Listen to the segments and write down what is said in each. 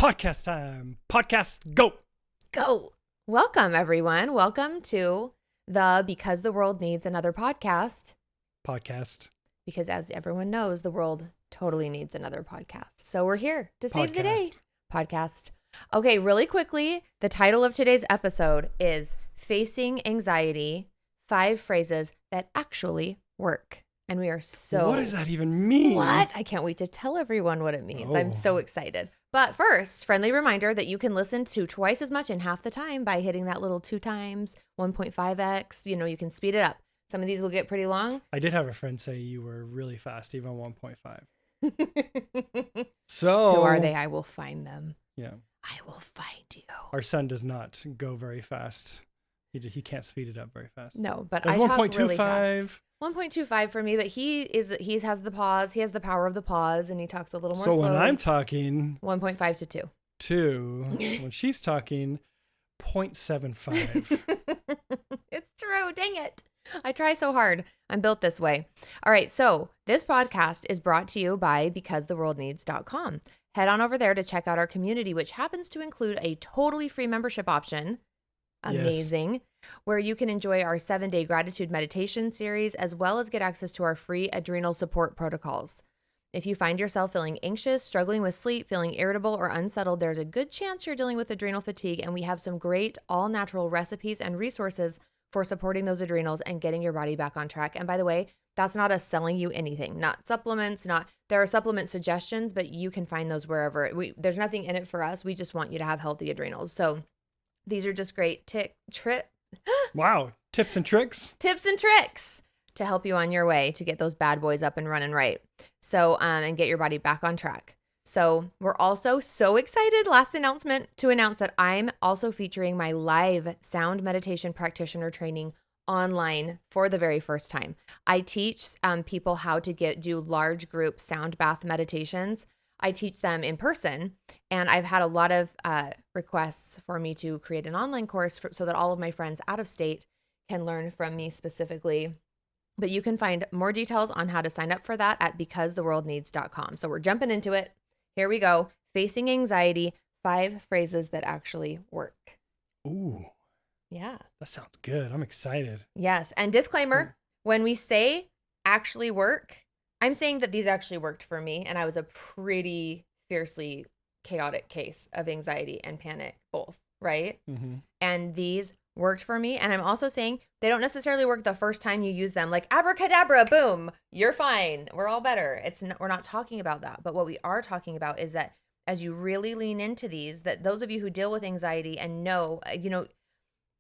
Podcast time. Podcast go. Go. Welcome, everyone. Welcome to the Because the World Needs Another podcast. Because as everyone knows, the world totally needs another podcast. So we're here to save the day. Podcast. Okay, really quickly, the title of today's episode is Facing Anxiety, 5 Phrases That Actually Work. And we are so... What does that even mean? What? I can't wait to tell everyone what it means. I'm so excited. But first, friendly reminder that you can listen to twice as much in half the time by hitting that little 2 times, 1.5x. You know, you can speed it up. Some of these will get pretty long. I did have a friend say you were really fast, even 1.5. So... Who are they? I will find them. Yeah. I will find you. Our son does not go very fast. He can't speed it up very fast. No, but There's I talk really fast. 1.25. 1.25 for me, but he has the pause. He has the power of the pause, and he talks a little more slowly. So when I'm talking 1.5 to 2. 2, when she's talking 0.75. It's true. Dang it. I try so hard. I'm built this way. All right. So this podcast is brought to you by becausetheworldneeds.com. Head on over there to check out our community, which happens to include a totally free membership option. Amazing. Yes. Where you can enjoy our 7-day gratitude meditation series, as well as get access to our free adrenal support protocols. If you find yourself feeling anxious, struggling with sleep, feeling irritable or unsettled, there's a good chance you're dealing with adrenal fatigue, and we have some great all-natural recipes and resources for supporting those adrenals and getting your body back on track. And by the way, that's not us selling you anything, not supplements, there are supplement suggestions, but you can find those wherever. There's nothing in it for us. We just want you to have healthy adrenals. So these are just great Wow. Tips and tricks to help you on your way to get those bad boys up and running right. So, and get your body back on track. So we're also so excited. Last announcement to announce that I'm also featuring my live sound meditation practitioner training online for the very first time. I teach people how to do large group sound bath meditations. I teach them in person, and I've had a lot of requests for me to create an online course so that all of my friends out of state can learn from me specifically. But you can find more details on how to sign up for that at becausetheworldneeds.com. So we're jumping into it. Here we go. Facing anxiety, 5 phrases that actually work. Ooh. Yeah. That sounds good. I'm excited. Yes. And disclaimer, when we say actually work, I'm saying that these actually worked for me, and I was a pretty fiercely chaotic case of anxiety and panic, both, right? Mm-hmm. And these worked for me, and I'm also saying they don't necessarily work the first time you use them, like abracadabra, boom, you're fine, we're all better. We're not talking about that, but what we are talking about is that as you really lean into these, that those of you who deal with anxiety and know,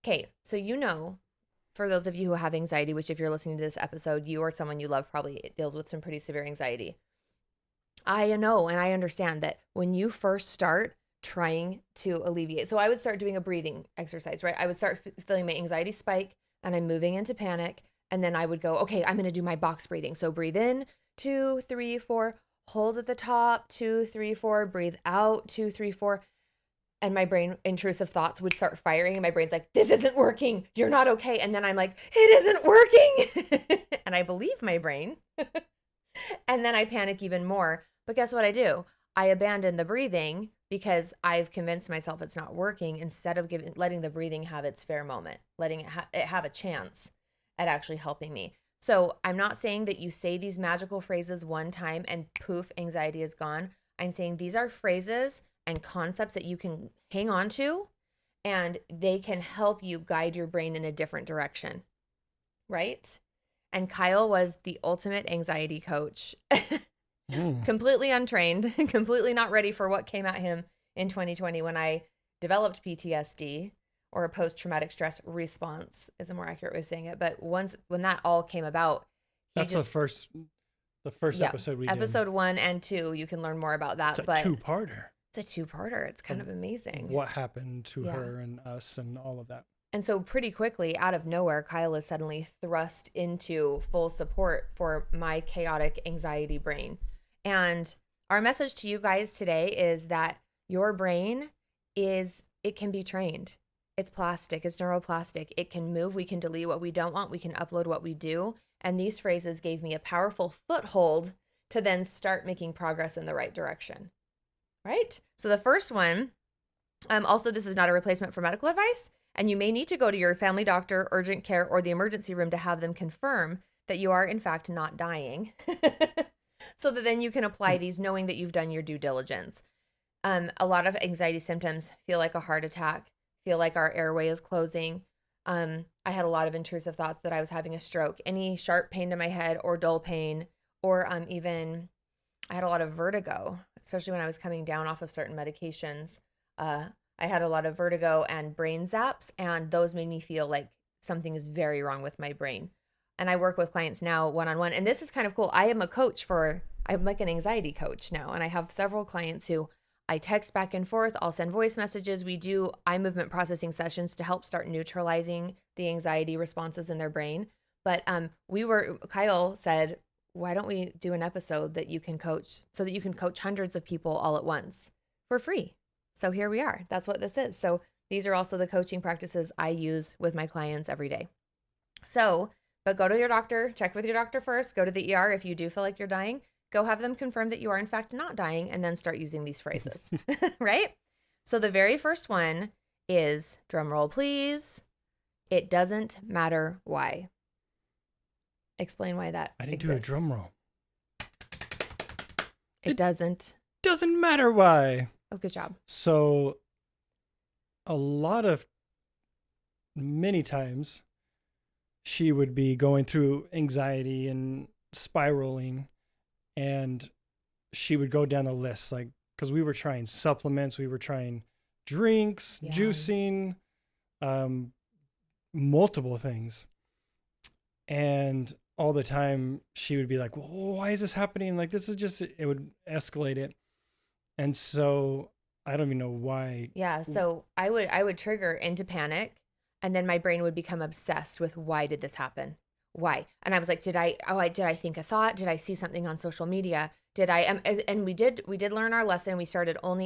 okay, so for those of you who have anxiety, which if you're listening to this episode, you or someone you love probably deals with some pretty severe anxiety. I know and I understand that when you first start trying to alleviate, so I would start doing a breathing exercise, right? I would start feeling my anxiety spike and I'm moving into panic. And then I would go, okay, I'm going to do my box breathing. So breathe in, 2, 3, 4, hold at the top, 2, 3, 4, breathe out, 2, 3, 4. And my brain, intrusive thoughts would start firing. And my brain's like, this isn't working. You're not okay. And then I'm like, it isn't working. And I believe my brain. And then I panic even more. But guess what I do? I abandon the breathing because I've convinced myself it's not working, instead of letting the breathing have its fair moment, letting it have a chance at actually helping me. So I'm not saying that you say these magical phrases one time and poof, anxiety is gone. I'm saying these are phrases and concepts that you can hang on to, and they can help you guide your brain in a different direction, right? And Kyle was the ultimate anxiety coach, completely untrained, completely not ready for what came at him in 2020 when I developed PTSD, or a post-traumatic stress response is a more accurate way of saying it. But when that all came about, the first episode we did. Episode 1 and 2, you can learn more about that. It's a two-parter. It's a 2-parter. It's kind of amazing. What happened to her and us and all of that. And so pretty quickly, out of nowhere, Kyle is suddenly thrust into full support for my chaotic anxiety brain. And our message to you guys today is that your brain it can be trained. It's plastic. It's neuroplastic. It can move. We can delete what we don't want. We can upload what we do. And these phrases gave me a powerful foothold to then start making progress in the right direction. right? So the first one, also, this is not a replacement for medical advice, and you may need to go to your family doctor, urgent care, or the emergency room to have them confirm that you are, in fact, not dying, so that then you can apply these knowing that you've done your due diligence. A lot of anxiety symptoms feel like a heart attack, feel like our airway is closing. I had a lot of intrusive thoughts that I was having a stroke, any sharp pain to my head or dull pain, or even I had a lot of vertigo, especially when I was coming down off of certain medications. I had a lot of vertigo and brain zaps, and those made me feel like something is very wrong with my brain. And I work with clients now one-on-one, and this is kind of cool. I'm like an anxiety coach now, and I have several clients who I text back and forth. I'll send voice messages. We do eye movement processing sessions to help start neutralizing the anxiety responses in their brain. But Kyle said, why don't we do an episode that you can coach so that you can coach hundreds of people all at once for free? So here we are. That's what this is. So these are also the coaching practices I use with my clients every day. So, but go to your doctor, check with your doctor first, go to the ER if you do feel like you're dying, go have them confirm that you are in fact not dying, and then start using these phrases, right? So the very first one is, drum roll please, it doesn't matter why. Explain why that I didn't exists. do a drum roll. It doesn't matter why. Oh, good job. So many times she would be going through anxiety and spiraling, and she would go down the list, like, because we were trying supplements, we were trying drinks, juicing, multiple things. And all the time she would be like, well, why is this happening? Like, this is just, it would escalate it. And so I don't even know why. Yeah. So I would trigger into panic, and then my brain would become obsessed with, why did this happen? Why? And I was like, did I think a thought? Did I see something on social media? And we did learn our lesson. We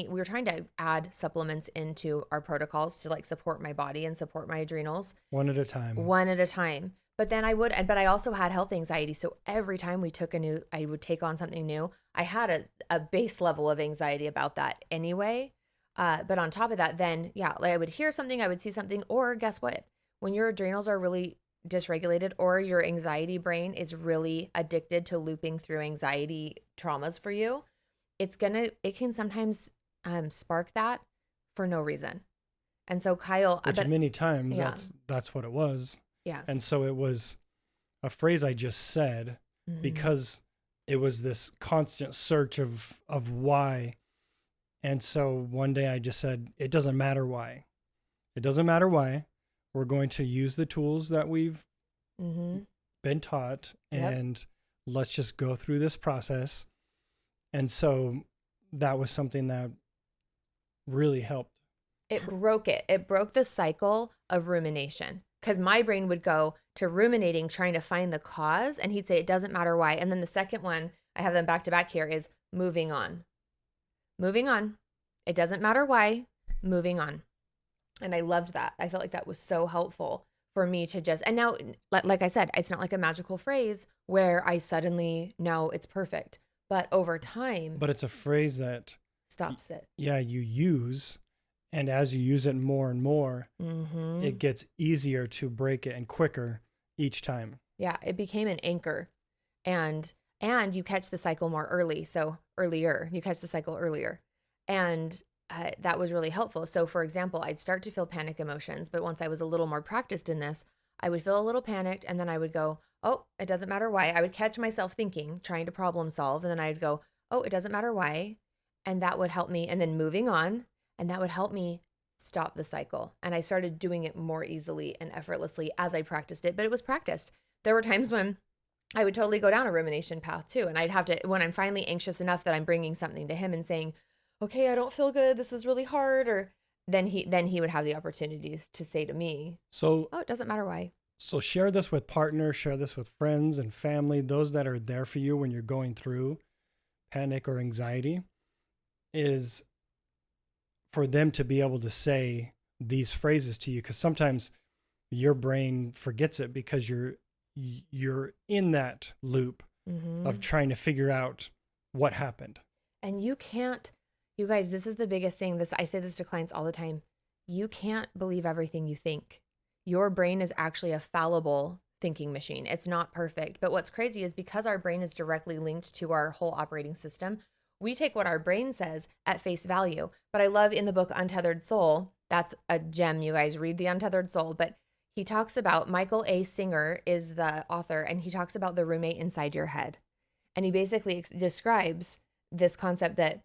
were trying to add supplements into our protocols to like support my body and support my adrenals. One at a time. But then but I also had health anxiety. So every time I would take on something new, I had a base level of anxiety about that anyway. But on top of that, then, like I would hear something, I would see something, or guess what? When your adrenals are really dysregulated, or your anxiety brain is really addicted to looping through anxiety traumas for you, it can sometimes spark that for no reason. And so Kyle, many times that's what it was. Yes. And so it was a phrase I just said because it was this constant search of why. And so one day I just said, it doesn't matter why. It doesn't matter why. We're going to use the tools that we've been taught, and let's just go through this process. And so that was something that really helped. It broke the cycle of rumination, because my brain would go to ruminating, trying to find the cause, and he'd say, it doesn't matter why. And then the second one, I have them back to back here, is moving on. Moving on. It doesn't matter why. Moving on. And I loved that. I felt like that was so helpful for me to just, and now, like I said, it's not like a magical phrase where I suddenly know it's perfect, but over time. But it's a phrase that stops it. Yeah, you use, and as you use it more and more, it gets easier to break it and quicker each time. Yeah, it became an anchor, and you catch the cycle more early. So you catch the cycle earlier. And that was really helpful. So for example, I'd start to feel panic emotions, but once I was a little more practiced in this, I would feel a little panicked, and then I would go, oh, it doesn't matter why. I would catch myself thinking, trying to problem solve, and then I'd go, oh, it doesn't matter why. And that would help me. And then moving on, and that would help me stop the cycle. And I started doing it more easily and effortlessly as I practiced it, but it was practiced. There were times when I would totally go down a rumination path too. And I'd have to, when I'm finally anxious enough that I'm bringing something to him and saying, okay, I don't feel good, this is really hard, or then he would have the opportunities to say to me, so, oh, it doesn't matter why. So share this with partners, share this with friends and family, those that are there for you when you're going through panic or anxiety, is for them to be able to say these phrases to you, because sometimes your brain forgets it because you're in that loop of trying to figure out what happened. And you can't You guys, this is the biggest thing. I say this to clients all the time. You can't believe everything you think. Your brain is actually a fallible thinking machine. It's not perfect. But what's crazy is because our brain is directly linked to our whole operating system, we take what our brain says at face value. But I love in the book Untethered Soul, that's a gem, you guys. Read The Untethered Soul. But he talks about, Michael A. Singer is the author, and he talks about the roommate inside your head. And he basically describes this concept that,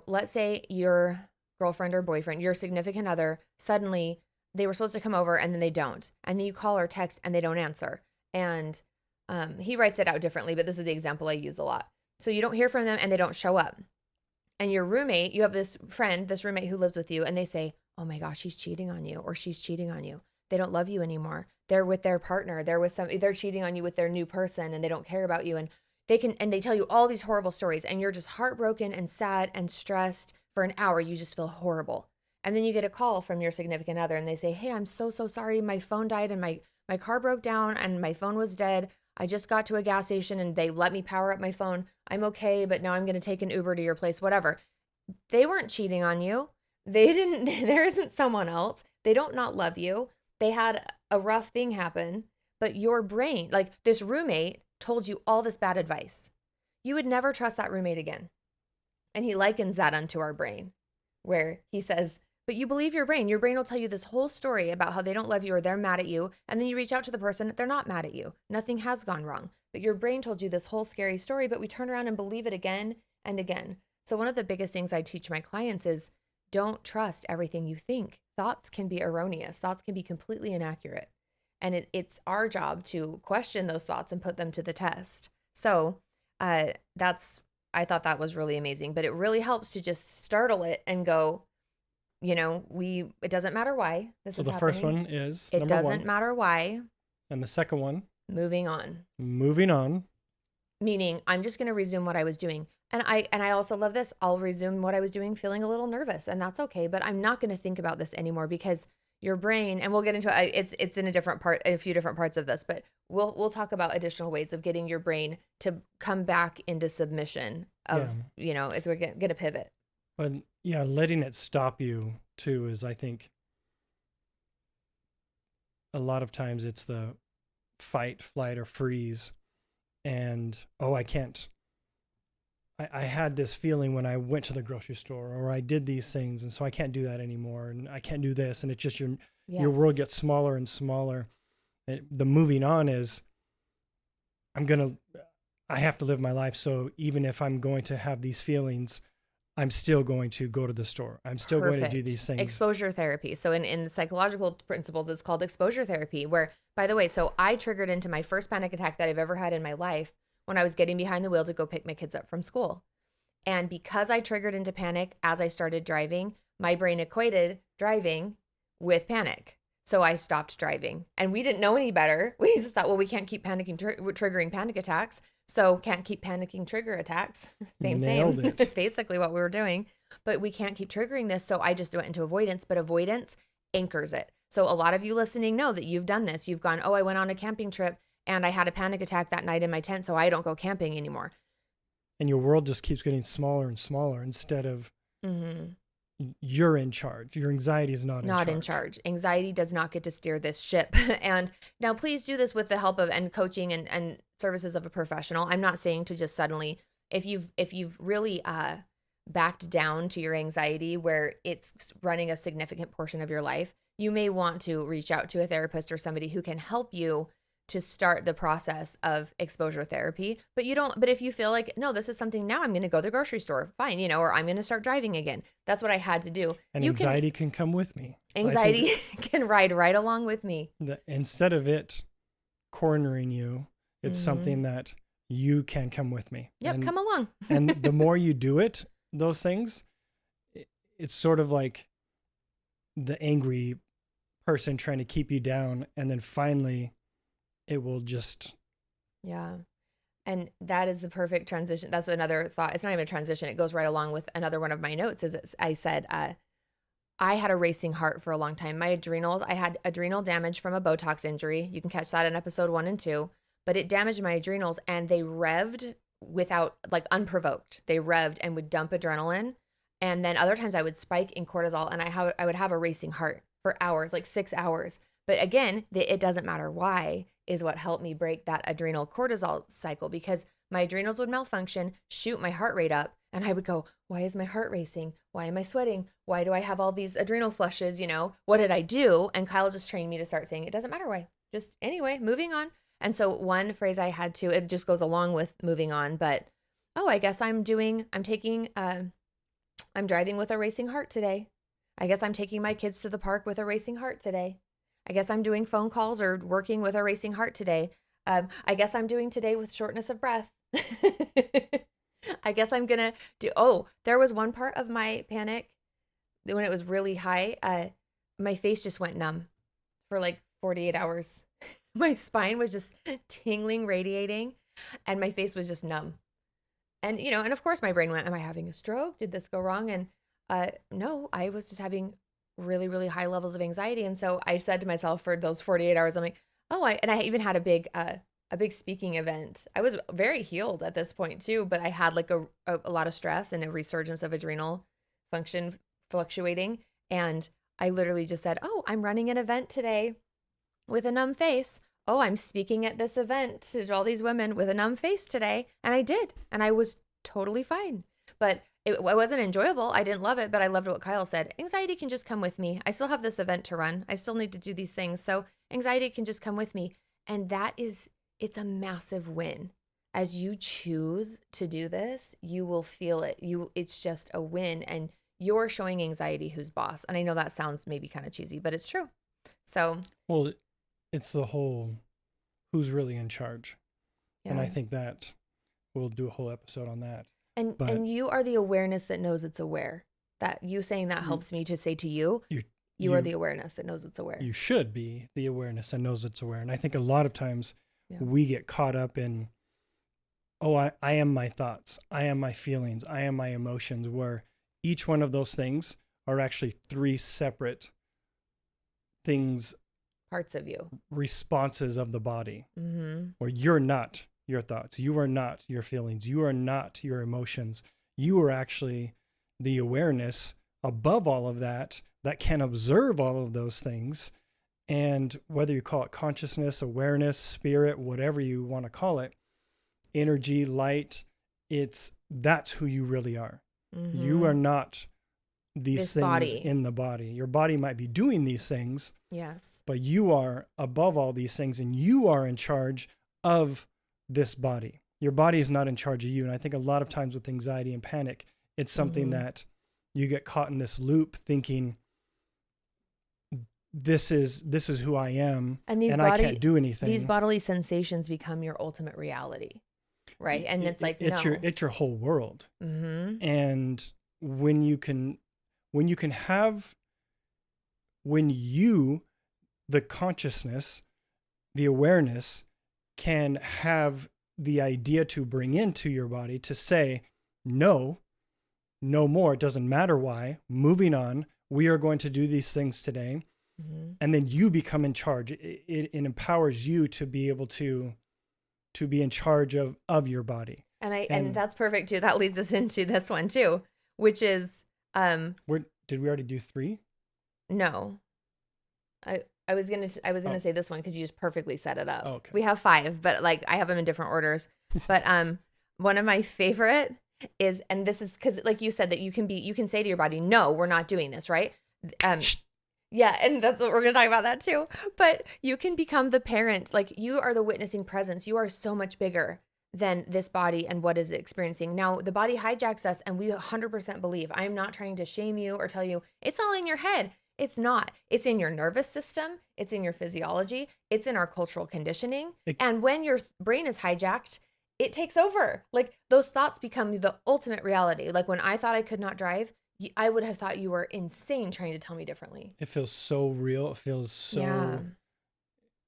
let's say your girlfriend or boyfriend, your significant other, suddenly they were supposed to come over and then they don't. And then you call or text and they don't answer. And he writes it out differently, but this is the example I use a lot. So you don't hear from them and they don't show up. And your roommate, you have this roommate who lives with you, and they say, oh my gosh, he's cheating on you, or she's cheating on you. They don't love you anymore. They're with their partner. They're cheating on you with their new person, and they don't care about you. And they tell you all these horrible stories, and you're just heartbroken and sad and stressed for an hour. You just feel horrible. And then you get a call from your significant other, and they say, hey, I'm so sorry. My phone died and my car broke down and my phone was dead. I just got to a gas station and they let me power up my phone. I'm okay, but now I'm going to take an Uber to your place, whatever. They weren't cheating on you. There isn't someone else. They don't not love you. They had a rough thing happen, but your brain, like this roommate told you all this bad advice. You would never trust that roommate again. And he likens that unto our brain, where he says, but you believe your brain. Your brain will tell you this whole story about how they don't love you or they're mad at you. And then you reach out to the person, they're not mad at you. Nothing has gone wrong. But your brain told you this whole scary story, but we turn around and believe it again and again. So one of the biggest things I teach my clients is don't trust everything you think. Thoughts can be erroneous. Thoughts can be completely inaccurate. And it's our job to question those thoughts and put them to the test. So I thought that was really amazing, but it really helps to just startle it and go, it doesn't matter why this is happening. So the first one is it doesn't matter why. And the second one, moving on. Meaning I'm just going to resume what I was doing. And I also love this. I'll resume what I was doing feeling a little nervous, and that's okay, but I'm not going to think about this anymore, because your brain, and we'll get into it. It's in a few different parts of this, but we'll talk about additional ways of getting your brain to come back into submission of, we're going to pivot. But yeah, letting it stop you too is, I think, a lot of times it's the fight, flight, or freeze. And, I can't. I had this feeling when I went to the grocery store, or I did these things, and so I can't do that anymore, and I can't do this, and it's just your world gets smaller and smaller. The moving on is, I have to live my life, so even if I'm going to have these feelings, I'm still going to go to the store. I'm still going to do these things. Exposure therapy. So in psychological principles, it's called exposure therapy, where, by the way, so I triggered into my first panic attack that I've ever had in my life when I was getting behind the wheel to go pick my kids up from school. And because I triggered into panic as I started driving, my brain equated driving with panic. So I stopped driving, and we didn't know any better. We just thought, well, we can't keep triggering panic attacks. So can't keep panicking trigger attacks. Same. Basically what we were doing. But we can't keep triggering this. So I just went into avoidance, but avoidance anchors it. So a lot of you listening know that you've done this. You've gone, I went on a camping trip and I had a panic attack that night in my tent, so I don't go camping anymore. And your world just keeps getting smaller and smaller instead of you're in charge. Your anxiety is not in charge. Anxiety does not get to steer this ship. And now please do this with the help of and coaching and services of a professional. I'm not saying to just suddenly, if you've really backed down to your anxiety where it's running a significant portion of your life, you may want to reach out to a therapist or somebody who can help you to start the process of exposure therapy. But if you feel like, no, this is something, now I'm going to go to the grocery store, fine, or I'm going to start driving again. That's what I had to do. And anxiety can come with me. Anxiety can ride right along with me. Instead of it cornering you, it's something that you can come with me. Yep, come along. And the more you do it, those things, it's sort of like the angry person trying to keep you down, and then finally it will just. Yeah. And that is the perfect transition. That's another thought. It's not even a transition. It goes right along with another one of my notes. I said, I had a racing heart for a long time. I had adrenal damage from a Botox injury. You can catch that in episode 1 and 2, but it damaged my adrenals, and they revved without, like, unprovoked. They revved and would dump adrenaline. And then other times I would spike in cortisol, and I would have a racing heart for hours, like 6 hours. But again, it doesn't matter why is what helped me break that adrenal cortisol cycle, because my adrenals would malfunction, shoot my heart rate up, and I would go, why is my heart racing? Why am I sweating? Why do I have all these adrenal flushes? What did I do? And Kyle just trained me to start saying, it doesn't matter why. Just anyway, moving on. And so one phrase I had to, it just goes along with moving on, but, I guess I'm driving with a racing heart today. I guess I'm taking my kids to the park with a racing heart today. I guess I'm doing phone calls or working with a racing heart today. I guess I'm doing today with shortness of breath. I guess I'm going to there was one part of my panic when it was really high. My face just went numb for like 48 hours. My spine was just tingling, radiating, and my face was just numb. And, and of course my brain went, am I having a stroke? Did this go wrong? And no, I was just having really, really high levels of anxiety. And so I said to myself for those 48 hours, I'm like, and I even had a big speaking event. I was very healed at this point too, but I had like a lot of stress and a resurgence of adrenal function fluctuating. And I literally just said, I'm running an event today with a numb face. I'm speaking at this event to all these women with a numb face today. And I did. And I was totally fine. But it wasn't enjoyable. I didn't love it, but I loved what Kyle said. Anxiety can just come with me. I still have this event to run. I still need to do these things. So anxiety can just come with me. And it's a massive win. As you choose to do this, you will feel it. It's just a win. And you're showing anxiety who's boss. And I know that sounds maybe kind of cheesy, but it's true. So. Well, it's the whole who's really in charge. Yeah. And I think that we'll do a whole episode on that. And you are the awareness that knows it's aware. That you saying that helps me to say to you, you are the awareness that knows it's aware. You should be the awareness that knows it's aware. And I think a lot of times we get caught up in, I am my thoughts. I am my feelings. I am my emotions, where each one of those things are actually three separate things, parts of you, responses of the body, where you're not your thoughts, you are not your feelings, you are not your emotions. You are actually the awareness above all of that can observe all of those things. And whether you call it consciousness, awareness, spirit, whatever you want to call it, energy, light, that's who you really are. You are not these things body. In the body. Your body might be doing these things. Yes. But you are above all these things, and you are in charge of this body. Your body is not in charge of you. And I think a lot of times with anxiety and panic, it's something that you get caught in this loop thinking, this is who I am, and I can't do anything. These bodily sensations become your ultimate reality, right? And it's your whole world. And when the consciousness, the awareness, can have the idea to bring into your body to say, no more, it doesn't matter why, moving on, we are going to do these things today. And then you become in charge. It empowers you to be able to be in charge of your body. And that's perfect too. That leads us into this one too, which is, did we already do 3? No, I was gonna say this one because you just perfectly set it up. Oh, okay. We have 5, but like I have them in different orders. But one of my favorite is, and this is because like you said that you can say to your body, no, we're not doing this, right? Yeah, and that's what we're gonna talk about that too. But you can become the parent, like you are the witnessing presence. You are so much bigger than this body and what is it experiencing. Now the body hijacks us, and we 100% believe. I'm not trying to shame you or tell you it's all in your head. It's not. It's in your nervous system. It's in your physiology. It's in our cultural conditioning. And when your brain is hijacked, it takes over. Like those thoughts become the ultimate reality. Like when I thought I could not drive, I would have thought you were insane trying to tell me differently. It feels so real. It feels so,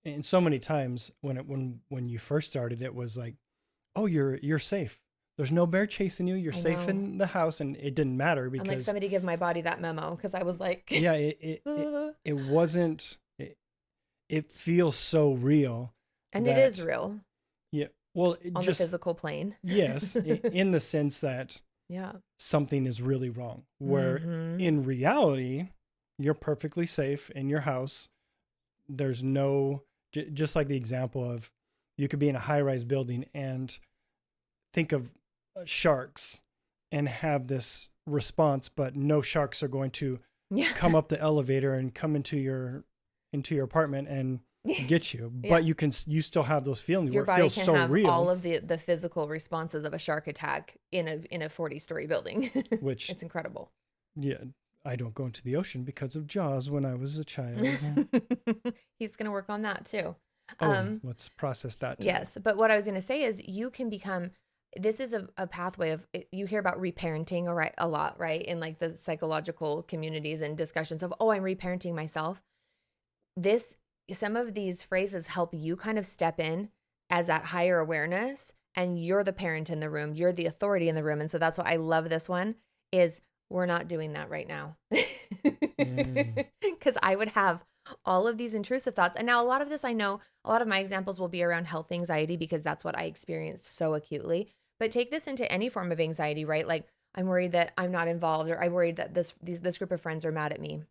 and so many times when you first started, it was like, oh, you're safe. There's no bear chasing you. You're safe in the house. And it didn't matter because I'm like, somebody give my body that memo. Cause I was like, yeah, it wasn't, it feels so real. And it is real. Yeah. Well, on the physical plane. Yes. In the sense that Yeah. something is really wrong. Where in reality, you're perfectly safe in your house. There's no, just like the example of, you could be in a high-rise building and think of sharks and have this response, but no sharks are going to come up the elevator and come into your apartment and get you. But you still have those feelings. Your where it body feels can so have real, all of the physical responses of a shark attack in a 40-story building. which it's incredible. Yeah, I don't go into the ocean because of Jaws when I was a child. He's going to work on that too. Let's process that today. Yes, but what I was going to say is you can become, this is a pathway of, you hear about reparenting a lot, right? In like the psychological communities and discussions of, oh, I'm reparenting myself. Some of these phrases help you kind of step in as that higher awareness, and you're the parent in the room, you're the authority in the room. And so that's why I love this one is, we're not doing that right now. Because I would have all of these intrusive thoughts. And now a lot of this, I know a lot of my examples will be around health anxiety because that's what I experienced so acutely. But take this into any form of anxiety, right? Like, I'm worried that I'm not involved, or I'm worried that this group of friends are mad at me,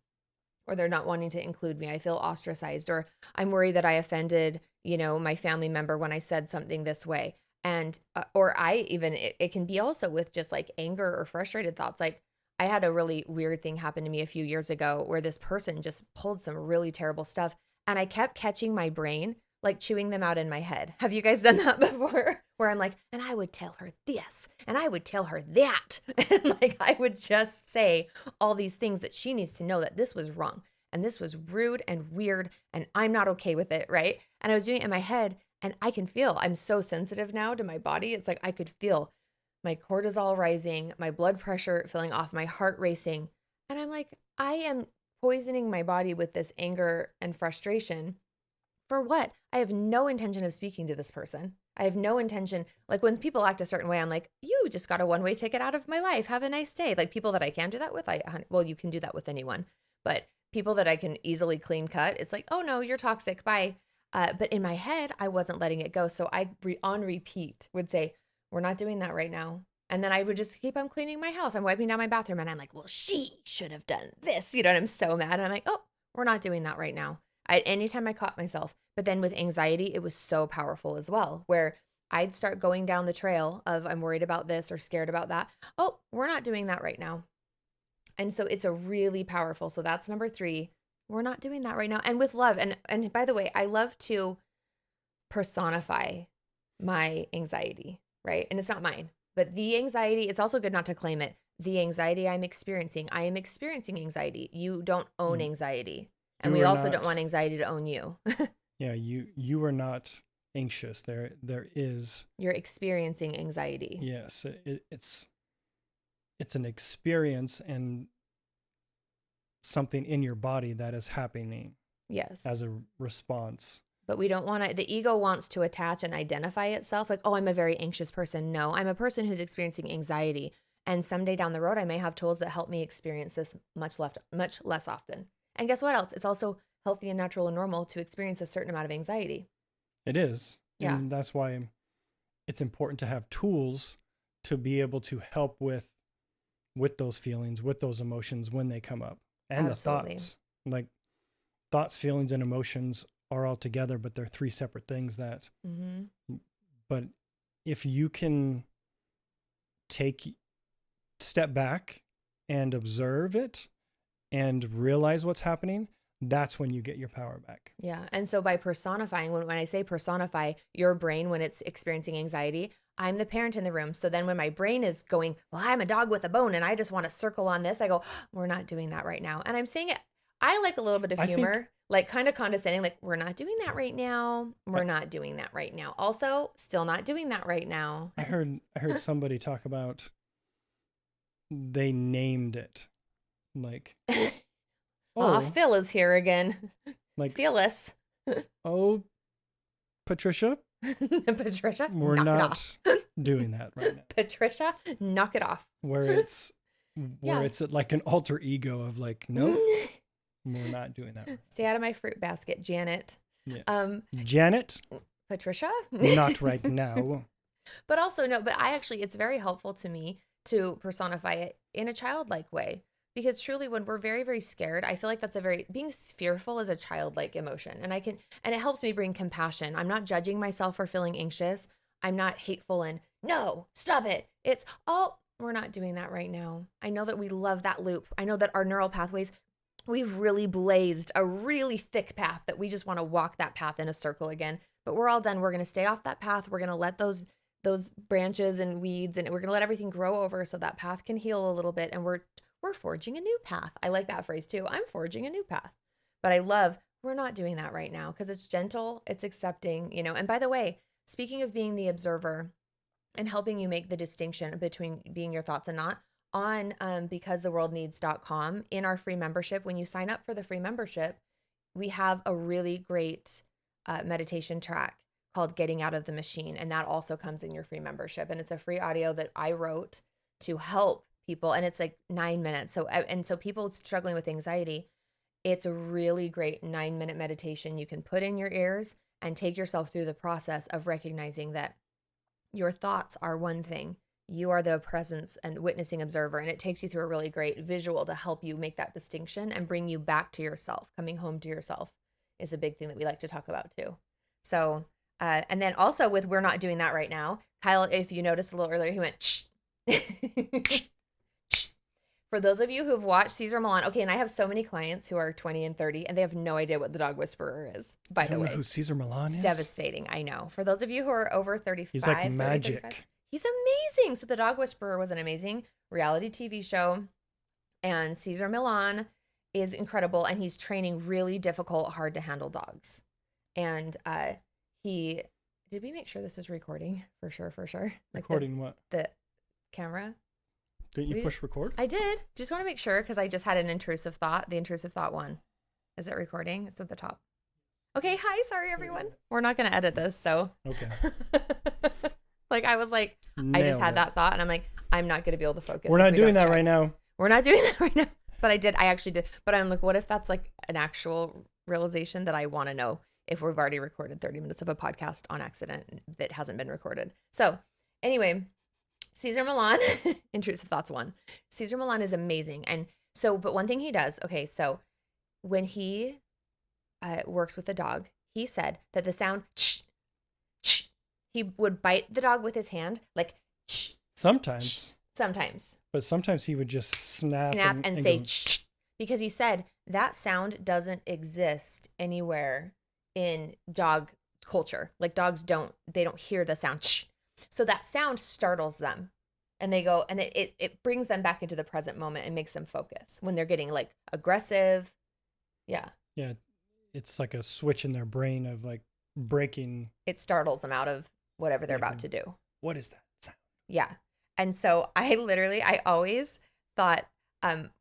or they're not wanting to include me. I feel ostracized, or I'm worried that I offended, my family member when I said something this way. And, or it can be also with just like anger or frustrated thoughts. Like, I had a really weird thing happen to me a few years ago where this person just pulled some really terrible stuff, and I kept catching my brain, like chewing them out in my head. Have you guys done that before? Where I'm like, and I would tell her this, and I would tell her that. And like, I would just say all these things that she needs to know that this was wrong, and this was rude and weird, and I'm not okay with it, right? And I was doing it in my head, and I can feel, I'm so sensitive now to my body. It's like I could feel my cortisol rising, my blood pressure feeling off, my heart racing. And I'm like, I am poisoning my body with this anger and frustration. For what? I have no intention of speaking to this person. I have no intention. Like, when people act a certain way, I'm like, you just got a one-way ticket out of my life. Have a nice day. Like, people that I can do that with, well, you can do that with anyone. But people that I can easily clean cut, it's like, oh no, you're toxic. Bye. But in my head, I wasn't letting it go. So I on repeat would say, we're not doing that right now. And then I would just keep on cleaning my house. I'm wiping down my bathroom, and I'm like, well, she should have done this. And I'm so mad. And I'm like, oh, we're not doing that right now. Anytime I caught myself. But then with anxiety, it was so powerful as well, where I'd start going down the trail of, I'm worried about this or scared about that. Oh, we're not doing that right now. And so it's a really powerful. So that's number 3. We're not doing that right now. And with love. And by the way, I love to personify my anxiety. Right? And it's not mine, but the anxiety, it's also good not to claim it. The anxiety I am experiencing anxiety. You don't own anxiety. And we also don't want anxiety to own you. Yeah. You are not anxious. There is. You're experiencing anxiety. Yes. It's an experience and something in your body that is happening. Yes. As a response. But we don't want to, the ego wants to attach and identify itself like, oh, I'm a very anxious person. No, I'm a person who's experiencing anxiety. And someday down the road, I may have tools that help me experience this much less often. And guess what else? It's also healthy and natural and normal to experience a certain amount of anxiety. It is. Yeah. And that's why it's important to have tools to be able to help with those feelings, with those emotions when they come up. And Absolutely. The thoughts. Like, thoughts, feelings, and emotions are all together, but they're 3 separate things that, but if you can step back and observe it and realize what's happening, that's when you get your power back. Yeah. And so by personifying, when I say personify your brain, when it's experiencing anxiety, I'm the parent in the room. So then when my brain is going, well, I'm a dog with a bone and I just want to circle on this, I go, we're not doing that right now. And I'm saying it, I like a little bit of humor. Like kind of condescending, like, we're not doing that right now. We're not doing that right now. Also, still not doing that right now. I heard somebody talk about, they named it. Like, Phil is here again. Like, Phyllis. Oh, Patricia. Patricia, we're not doing that right now. Patricia, knock it off. Where it's like an alter ego of like, nope. We're not doing that. Stay out of my fruit basket, Janet. Yes. Janet? Patricia? Not right now. But also, no, but it's very helpful to me to personify it in a childlike way. Because truly, when we're very, very scared, I feel like being fearful is a childlike emotion. And it helps me bring compassion. I'm not judging myself for feeling anxious. I'm not hateful and no, stop it. It's all, we're not doing that right now. I know that we love that loop. I know that our neural pathways, we've really blazed a really thick path that we just want to walk that path in a circle again. But we're all done. We're going to stay off that path. We're going to let those branches and weeds, and we're going to let everything grow over so that path can heal a little bit. And we're forging a new path. I like that phrase too. I'm forging a new path. But I love, we're not doing that right now because it's gentle, it's accepting, And by the way, speaking of being the observer and helping you make the distinction between being your thoughts and not, on becausetheworldneeds.com, in our free membership, when you sign up for the free membership, we have a really great meditation track called Getting Out of the Machine. And that also comes in your free membership. And it's a free audio that I wrote to help people. And it's like 9 minutes. So people struggling with anxiety, it's a really great 9-minute meditation you can put in your ears and take yourself through the process of recognizing that your thoughts are one thing. You are the presence and witnessing observer. And it takes you through a really great visual to help you make that distinction and bring you back to yourself. Coming home to yourself is a big thing that we like to talk about too. So, and then also with We're Not Doing That Right Now, Kyle, if you noticed a little earlier, he went, shh. For those of you who've watched Cesar Millan, okay, and I have so many clients who are 20 and 30, and they have no idea what the dog whisperer is, by the way. Know who Cesar Millan is? It's devastating, I know. For those of you who are over 35. He's like magic. 35, he's amazing. So the dog whisperer was an amazing reality TV show, and Cesar Millan is incredible, and he's training really difficult, hard to handle dogs. And did we make sure this is recording? For sure. Like recording what? The camera. Didn't you push record? I did. Just want to make sure because I just had an intrusive thought. The intrusive thought one. Is it recording? It's at the top. Okay. Hi. Sorry, everyone. We're not going to edit this. So. Okay. Like I was like, I just had that thought and I'm like, I'm not going to be able to focus. We're not doing that right now. We're not doing that right now. But I actually did. But I'm like, what if that's like an actual realization that I want to know if we've already recorded 30 minutes of a podcast on accident that hasn't been recorded. So anyway, Cesar Millan, intrusive thoughts 1. Cesar Millan is amazing. And so, but one thing he does, okay, so when he works with a dog, he said that the sound, he would bite the dog with his hand, like, sometimes. But sometimes he would just snap and say, go, because he said that sound doesn't exist anywhere in dog culture. Like dogs don't hear the sound. So that sound startles them and they go, and it brings them back into the present moment and makes them focus when they're getting like aggressive. Yeah. Yeah. It's like a switch in their brain of like breaking. It startles them out of whatever they're about to do. What is that sound? Yeah. And so I always thought,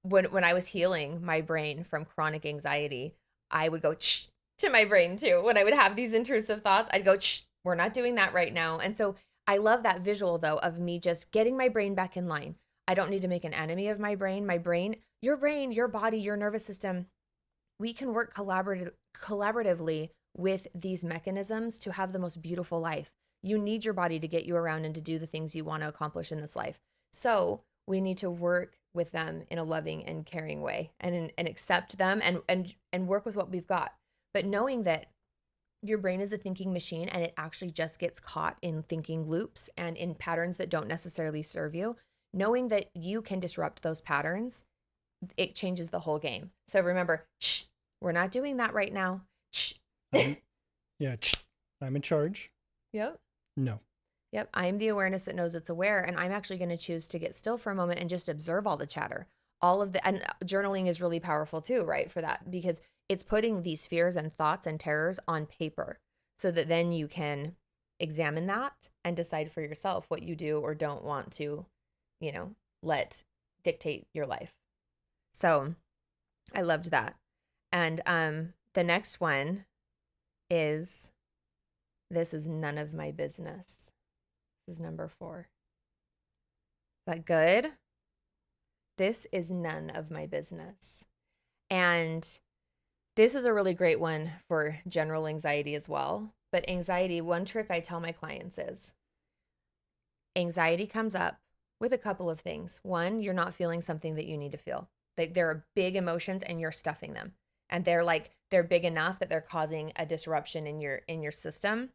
when I was healing my brain from chronic anxiety, I would go to my brain too. When I would have these intrusive thoughts, I'd go, we're not doing that right now. And so I love that visual though, of me just getting my brain back in line. I don't need to make an enemy of my brain, your body, your nervous system. We can work collaboratively with these mechanisms to have the most beautiful life. You need your body to get you around and to do the things you want to accomplish in this life. So we need to work with them in a loving and caring way and accept them and work with what we've got. But knowing that your brain is a thinking machine and it actually just gets caught in thinking loops and in patterns that don't necessarily serve you, knowing that you can disrupt those patterns, it changes the whole game. So remember, we're not doing that right now. Yeah, I'm in charge. Yep. No. Yep. I'm the awareness that knows it's aware. And I'm actually going to choose to get still for a moment and just observe all the chatter. And journaling is really powerful too, right? For that, because it's putting these fears and thoughts and terrors on paper so that then you can examine that and decide for yourself what you do or don't want to, let dictate your life. So I loved that. And the next one is, this is none of my business. This is number 4. Is that good? This is none of my business. And this is a really great one for general anxiety as well. But anxiety, one trick I tell my clients is, anxiety comes up with a couple of things. One, you're not feeling something that you need to feel. There are big emotions and you're stuffing them. And they're big enough that they're causing a disruption in your system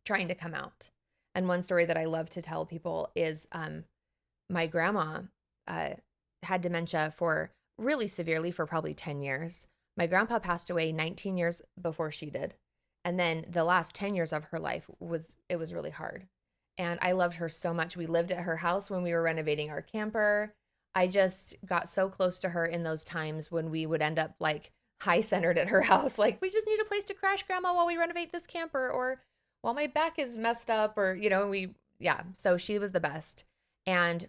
trying to come out. And one story that I love to tell people is my grandma had dementia for really severely for probably 10 years. My grandpa passed away 19 years before she did. And then the last 10 years of her life was really hard. And I loved her so much. We lived at her house when we were renovating our camper. I just got so close to her in those times when we would end up like high centered at her house. Like, we just need a place to crash, Grandma, while we renovate this camper, or while my back is messed up, or, so she was the best. And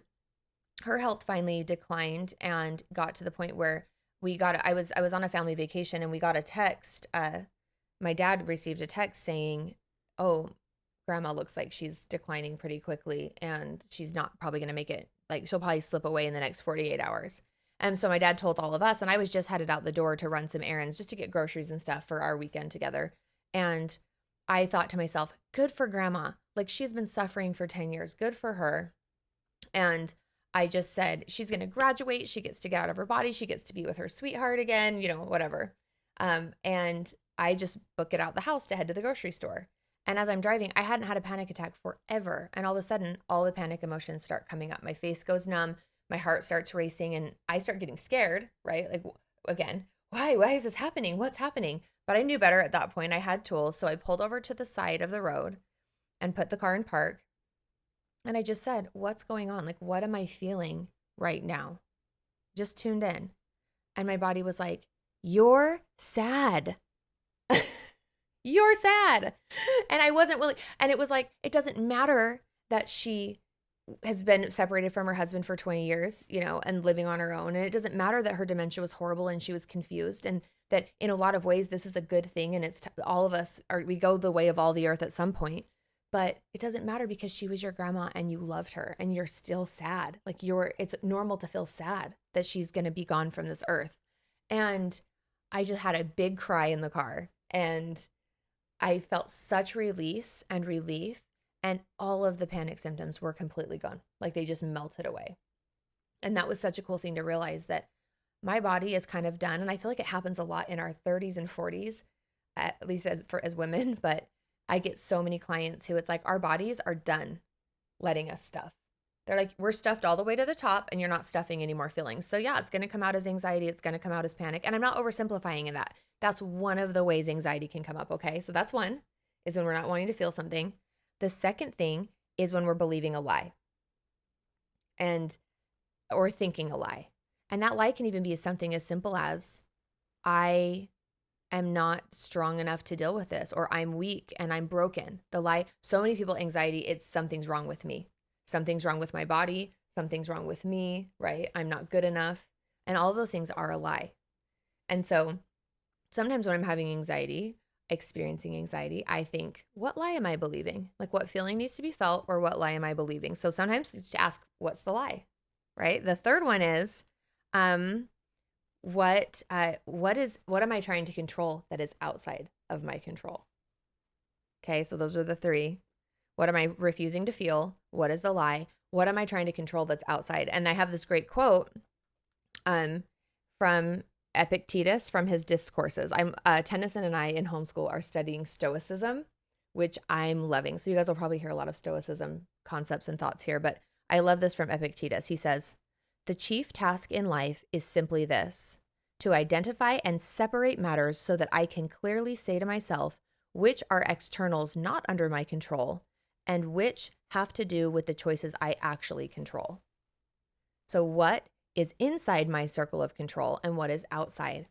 her health finally declined and got to the point where I was on a family vacation and we got a text. My dad received a text saying, "Oh, Grandma looks like she's declining pretty quickly and she's not probably going to make it. Like, she'll probably slip away in the next 48 hours." And so my dad told all of us, and I was just headed out the door to run some errands just to get groceries and stuff for our weekend together. And I thought to myself, good for Grandma. Like, she's been suffering for 10 years. Good for her. And I just said, she's going to graduate. She gets to get out of her body. She gets to be with her sweetheart again, whatever. And I just book it out the house to head to the grocery store. And as I'm driving, I hadn't had a panic attack forever. And all of a sudden, all the panic emotions start coming up. My face goes numb. My heart starts racing and I start getting scared, right? Like, again, why is this happening? What's happening? But I knew better at that point. I had tools. So I pulled over to the side of the road and put the car in park. And I just said, what's going on? Like, what am I feeling right now? Just tuned in. And my body was like, you're sad. You're sad. And I wasn't willing. And it was like, it doesn't matter that she has been separated from her husband for 20 years, and living on her own. And it doesn't matter that her dementia was horrible and she was confused, and that in a lot of ways, this is a good thing. And all of us we go the way of all the earth at some point, but it doesn't matter because she was your grandma and you loved her and you're still sad. Like, it's normal to feel sad that she's going to be gone from this earth. And I just had a big cry in the car and I felt such release and relief. And all of the panic symptoms were completely gone. Like, they just melted away. And that was such a cool thing to realize, that my body is kind of done. And I feel like it happens a lot in our 30s and 40s, at least as women. But I get so many clients who it's like, our bodies are done letting us stuff. They're like, we're stuffed all the way to the top and you're not stuffing any more feelings. So yeah, it's going to come out as anxiety. It's going to come out as panic. And I'm not oversimplifying that. That's one of the ways anxiety can come up. Okay. So that's one, is when we're not wanting to feel something. The second thing is when we're believing a lie or thinking a lie. And that lie can even be something as simple as, I am not strong enough to deal with this, or I'm weak and I'm broken. The lie, so many people, anxiety, it's something's wrong with me. Something's wrong with my body. Something's wrong with me, right? I'm not good enough. And all of those things are a lie. And so sometimes when I'm having experiencing anxiety, I think, what lie am I believing? Like, what feeling needs to be felt, or what lie am I believing? So sometimes just ask, what's the lie, right? The third one is, what am I trying to control that is outside of my control? Okay, so those are the three. What am I refusing to feel? What is the lie? What am I trying to control that's outside? And I have this great quote from Epictetus from his discourses. Tennyson and I in homeschool are studying Stoicism, which I'm loving. So you guys will probably hear a lot of Stoicism concepts and thoughts here, but I love this from Epictetus. He says, "The chief task in life is simply this, to identify and separate matters so that I can clearly say to myself which are externals not under my control and which have to do with the choices I actually control." So what is inside my circle of control and what is outside?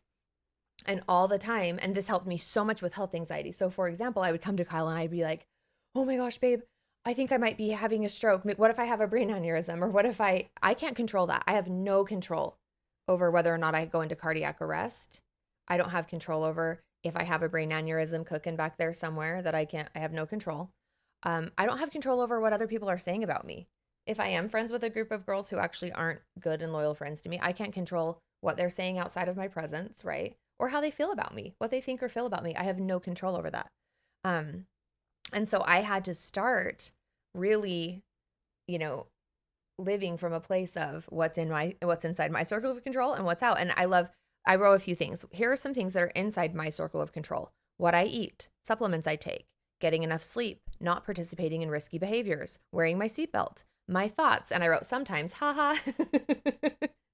And all the time, and this helped me so much with health anxiety. So for example, I would come to Kyle and I'd be like, oh my gosh, babe, I think I might be having a stroke. What if I have a brain aneurysm? Or what if I can't control that. I have no control over whether or not I go into cardiac arrest. I don't have control over if I have a brain aneurysm cooking back there somewhere that I have no control. I don't have control over what other people are saying about me. If I am friends with a group of girls who actually aren't good and loyal friends to me, I can't control what they're saying outside of my presence, right? Or how they feel about me, what they think or feel about me. I have no control over that. And so I had to start really, living from a place of what's inside my circle of control and what's out. And I wrote a few things. Here are some things that are inside my circle of control. What I eat, supplements I take, getting enough sleep, not participating in risky behaviors, wearing my seatbelt, my thoughts. And I wrote sometimes, haha,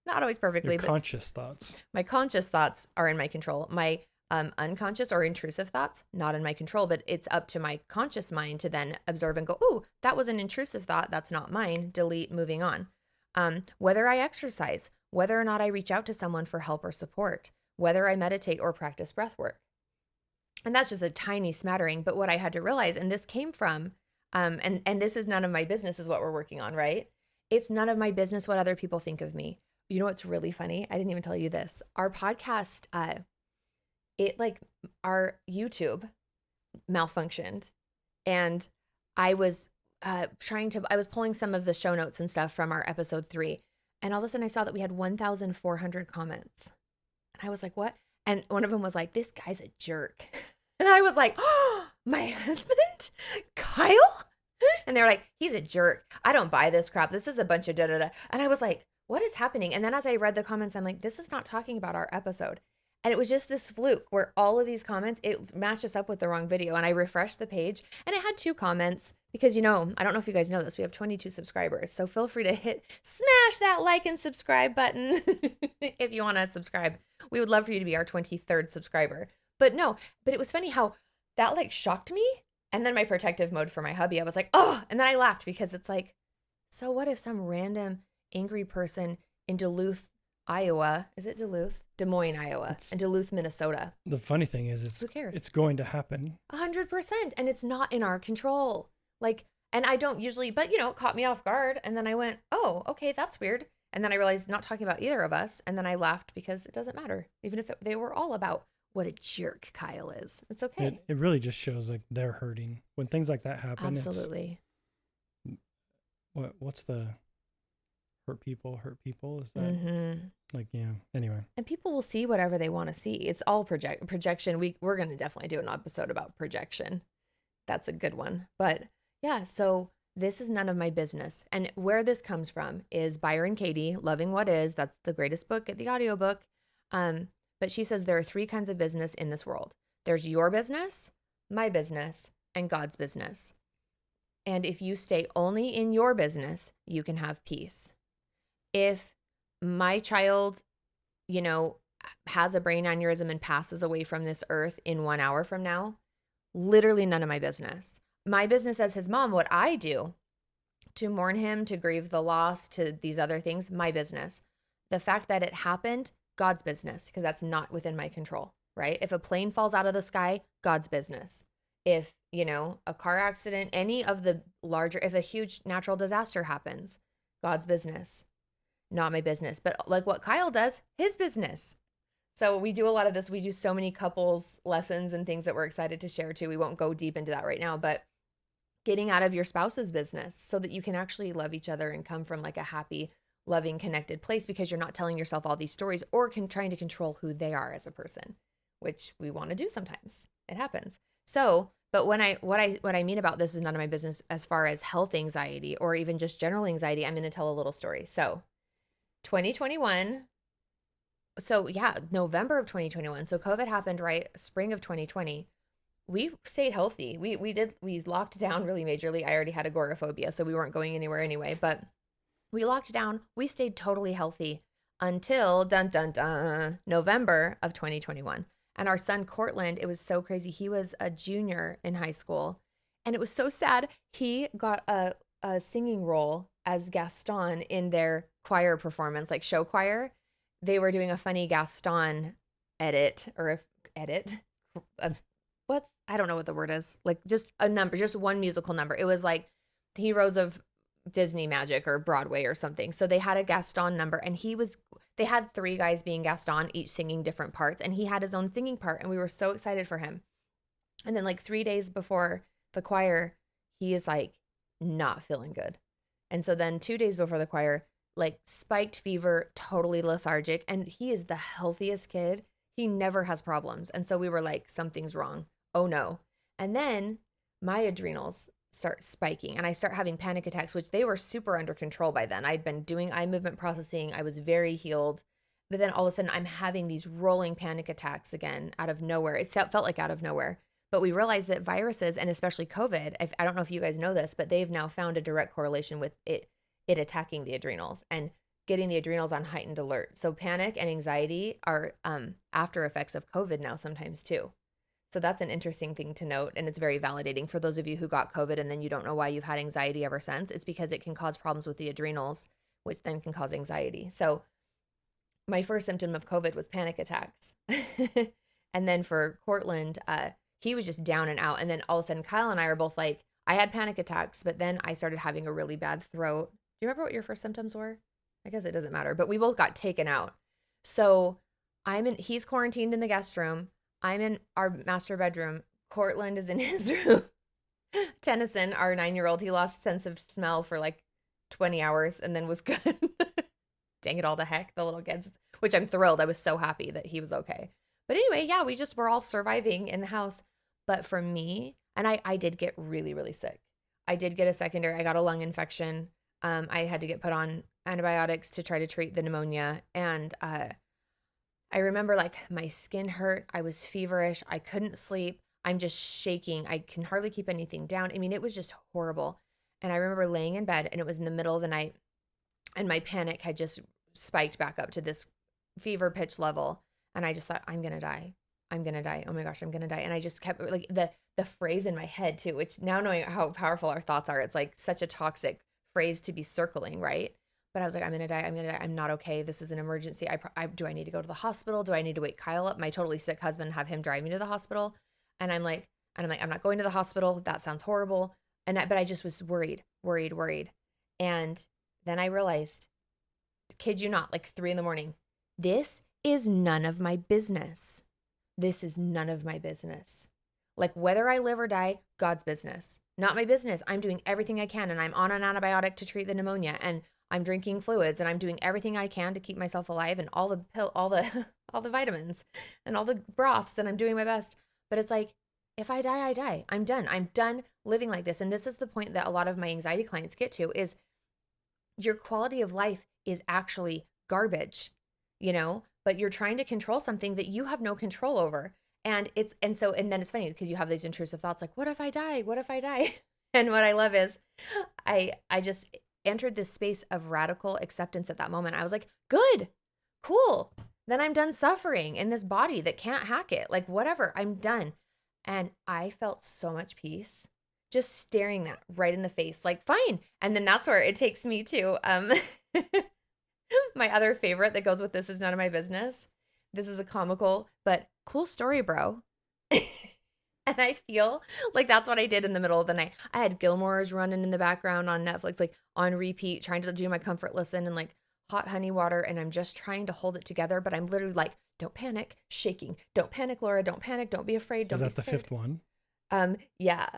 not always perfectly, Your conscious thoughts. My conscious thoughts are in my control. My unconscious or intrusive thoughts, not in my control, but it's up to my conscious mind to then observe and go, oh, that was an intrusive thought. That's not mine. Delete, moving on. Whether I exercise, whether or not I reach out to someone for help or support, whether I meditate or practice breath work. And that's just a tiny smattering. But what I had to realize, and this came from, and this is none of my business is what we're working on, right? It's none of my business what other people think of me. You know what's really funny? I didn't even tell you this. Our podcast, our YouTube malfunctioned, and I was I was pulling some of the show notes and stuff from our episode 3, and all of a sudden I saw that we had 1,400 comments, and I was like, what? And one of them was like, this guy's a jerk. And I was like, oh, my husband, Kyle? And they were like, he's a jerk. I don't buy this crap. This is a bunch of da-da-da. And I was like, what is happening? And then as I read the comments, I'm like, this is not talking about our episode. And it was just this fluke where all of these comments, it matched us up with the wrong video. And I refreshed the page and it had 2 comments because, I don't know if you guys know this, we have 22 subscribers. So feel free to smash that like and subscribe button if you want to subscribe. We would love for you to be our 23rd subscriber. But it was funny how that shocked me. And then my protective mode for my hubby, I was like, oh, and then I laughed because it's like, so what if some random angry person in Duluth, Iowa, is it Duluth? Des Moines, Iowa, and Duluth, Minnesota. The funny thing is, who cares? It's going to happen. 100%. And it's not in our control. And I don't usually, but it caught me off guard. And then I went, oh, okay, that's weird. And then I realized not talking about either of us. And then I laughed because it doesn't matter. Even if they were all about what a jerk Kyle is. It's okay. It really just shows they're hurting. When things like that happen. Absolutely. What's the hurt people? Is that yeah. Anyway. And people will see whatever they want to see. It's all projection. We're going to definitely do an episode about projection. That's a good one. But yeah, so this is none of my business. And where this comes from is Byron Katie, Loving What Is. That's the greatest book, the audiobook. But she says there are 3 kinds of business in this world. There's your business, my business, and God's business. And if you stay only in your business, you can have peace. If my child, has a brain aneurysm and passes away from this earth in 1 hour from now, literally none of my business. My business as his mom, what I do to mourn him, to grieve the loss, to these other things, my business. The fact that it happened, God's business, because that's not within my control, right? If a plane falls out of the sky, God's business. If, a car accident, any of the if a huge natural disaster happens, God's business, not my business. But like what Kyle does, his business. So we do a lot of this. We do so many couples lessons and things that we're excited to share too. We won't go deep into that right now, but getting out of your spouse's business so that you can actually love each other and come from a happy, loving, connected place because you're not telling yourself all these stories or trying to control who they are as a person, which we want to do sometimes. It happens. So, but what I mean about this is none of my business as far as health anxiety or even just general anxiety. I'm going to tell a little story. So 2021. So yeah, November of 2021. So COVID happened, right? Spring of 2020. We stayed healthy. We locked down really majorly. I already had agoraphobia, so we weren't going anywhere anyway, but we locked down. We stayed totally healthy until November of 2021. And our son, Cortland, it was so crazy. He was a junior in high school and it was so sad. He got a singing role as Gaston in their choir performance, show choir. They were doing a funny Gaston edit. I don't know what the word is. Just a number, just one musical number. It was like Heroes of Disney Magic or Broadway or something. So they had a Gaston number and they had 3 guys being Gaston, each singing different parts. And he had his own singing part and we were so excited for him. And then 3 days before the choir, he is not feeling good. And so then 2 days before the choir, spiked fever, totally lethargic. And he is the healthiest kid. He never has problems. And so we were like, something's wrong. Oh no. And then my adrenals start spiking and I start having panic attacks, which they were super under control by then. I'd been doing eye movement processing. I was very healed. But then all of a sudden I'm having these rolling panic attacks again out of nowhere. It felt like out of nowhere. But we realized that viruses, and especially COVID, I don't know if you guys know this, but they've now found a direct correlation with it attacking the adrenals and getting the adrenals on heightened alert. So panic and anxiety are after effects of COVID now sometimes too. So that's an interesting thing to note. And it's very validating for those of you who got COVID and then you don't know why you've had anxiety ever since. It's because it can cause problems with the adrenals, which then can cause anxiety. So my first symptom of COVID was panic attacks. And then for Cortland, he was just down and out. And then all of a sudden, Kyle and I are both like, I had panic attacks, but then I started having a really bad throat. Do you remember what your first symptoms were? I guess it doesn't matter, but we both got taken out. So he's quarantined in the guest room. I'm in our master bedroom. Cortland is in his room. Tennyson, our 9-year-old, he lost sense of smell for like 20 hours and then was good. Dang it all to heck, the little kids, which I'm thrilled. I was so happy that he was okay. But anyway, yeah, we just were all surviving in the house. But for me, and I did get really, really sick. I did get I got a lung infection. I had to get put on antibiotics to try to treat the pneumonia. And I remember like my skin hurt. I was feverish. I couldn't sleep. I'm just shaking. I can hardly keep anything down. I mean, it was just horrible. And I remember laying in bed and it was in the middle of the night and my panic had just spiked back up to this fever pitch level. And I just thought, I'm going to die. I'm going to die. Oh my gosh, I'm going to die. And I just kept like the phrase in my head too, which now knowing how powerful our thoughts are, it's like such a toxic phrase to be circling, right? But I was like, I'm going to die. I'm going to die. I'm not okay. This is an emergency. Do I need to go to the hospital? Do I need to wake Kyle up, my totally sick husband, have him drive me to the hospital? And I'm like, I'm not going to the hospital. That sounds horrible. But I just was worried. And then I realized, kid you not, like 3 a.m, this is none of my business. This is none of my business. Like whether I live or die, God's business. Not my business. I'm doing everything I can and I'm on an antibiotic to treat the pneumonia and I'm drinking fluids and I'm doing everything I can to keep myself alive and all the all the vitamins and all the broths and I'm doing my best. But it's like, if I die, I die. I'm done. I'm done living like this. And this is the point that a lot of my anxiety clients get to is your quality of life is actually garbage, but you're trying to control something that you have no control over. And then it's funny because you have these intrusive thoughts like, what if I die? What if I die? And what I love is I just entered this space of radical acceptance at that moment. I was like, good, cool. Then I'm done suffering in this body that can't hack it. Like whatever, I'm done. And I felt so much peace just staring that right in the face, like fine. And then that's where it takes me to my other favorite that goes with this is none of my business. This is a comical, but cool story, bro. And I feel like that's what I did in the middle of the night. I had Gilmore's running in the background on Netflix, like on repeat, trying to do my comfort listen and like hot honey water. And I'm just trying to hold it together. But I'm literally like, don't panic, shaking. Don't panic, Laura. Don't panic. Don't be afraid. Don't be scared. Is that the fifth one? Yeah.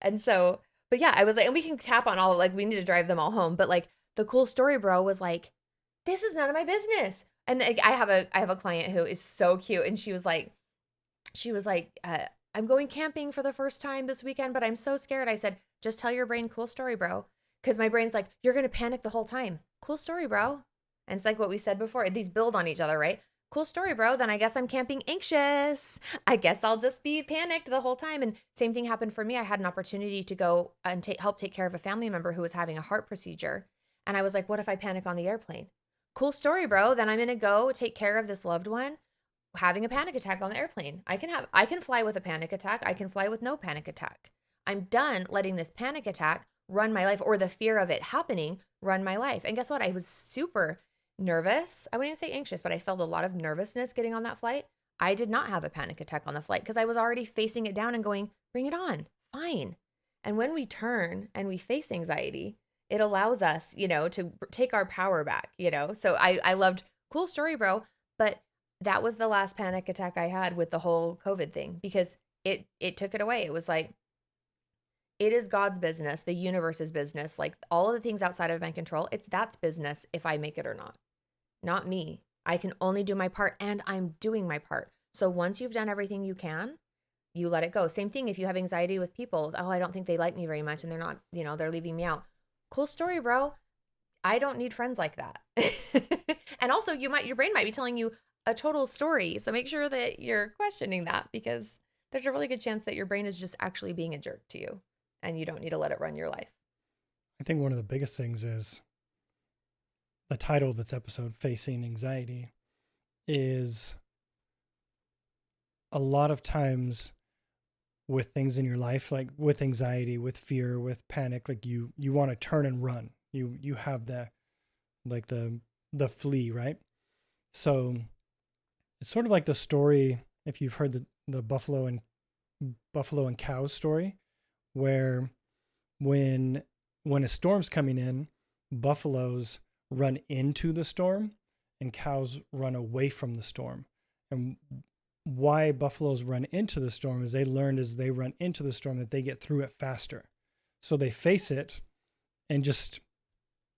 And so, but yeah, I was like, and we can tap on all, like, we need to drive them all home. But like the cool story, bro, was like, this is none of my business. And I have a client who is so cute. And she was like, I'm going camping for the first time this weekend, but I'm so scared. I said, just tell your brain, cool story, bro. Because my brain's like, you're going to panic the whole time. Cool story, bro. And it's like what we said before. These build on each other, right? Cool story, bro. Then I guess I'm camping anxious. I guess I'll just be panicked the whole time. And same thing happened for me. I had an opportunity to go and help take care of a family member who was having a heart procedure. And I was like, what if I panic on the airplane? Cool story, bro. Then I'm going to go take care of this loved one having a panic attack on the airplane. I can fly with a panic attack. I can fly with no panic attack. I'm done letting this panic attack run my life, or the fear of it happening run my life. And guess what? I was super nervous. I wouldn't even say anxious, but I felt a lot of nervousness getting on that flight. I did not have a panic attack on the flight because I was already facing it down and going, bring it on, fine. And when we turn and we face anxiety, it allows us, to take our power back, So I loved cool story, bro. But that was the last panic attack I had with the whole COVID thing because it took it away. It was like, it is God's business, the universe's business, like all of the things outside of my control. That's business if I make it or not me. I can only do my part and I'm doing my part. So once you've done everything you can, you let it go. Same thing if you have anxiety with people. Oh, I don't think they like me very much and they're not, they're leaving me out. Cool story, bro. I don't need friends like that. And also your brain might be telling you a total story. So make sure that you're questioning that, because there's a really good chance that your brain is just actually being a jerk to you and you don't need to let it run your life. I think one of the biggest things is the title of this episode, Facing Anxiety, is a lot of times with things in your life, like with anxiety, with fear, with panic, like you want to turn and run. You have the flee, right? So it's sort of like the story, if you've heard the buffalo and cow story, where when a storm's coming in, buffaloes run into the storm and cows run away from the storm. And why buffaloes run into the storm is they learned as they run into the storm that they get through it faster. So they face it and just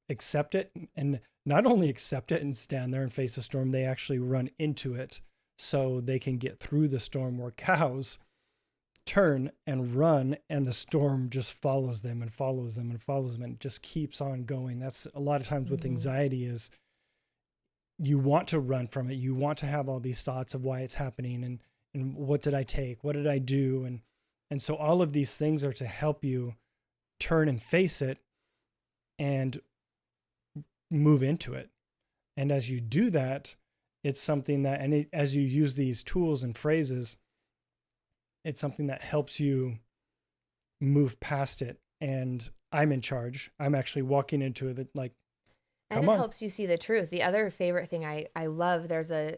accept it, and not only accept it and stand there and face the storm, they actually run into it so they can get through the storm, where cows turn and run and the storm just follows them and follows them and follows them and it just keeps on going. That's a lot of times with anxiety is you want to run from it. You want to have all these thoughts of why it's happening and what did I take? What did I do? And so all of these things are to help you turn and face it and move into it. And as you do that, it's something that, as you use these tools and phrases, it's something that helps you move past it. And I'm in charge. I'm actually walking into it like, and it helps you see the truth. The other favorite thing I love, there's a,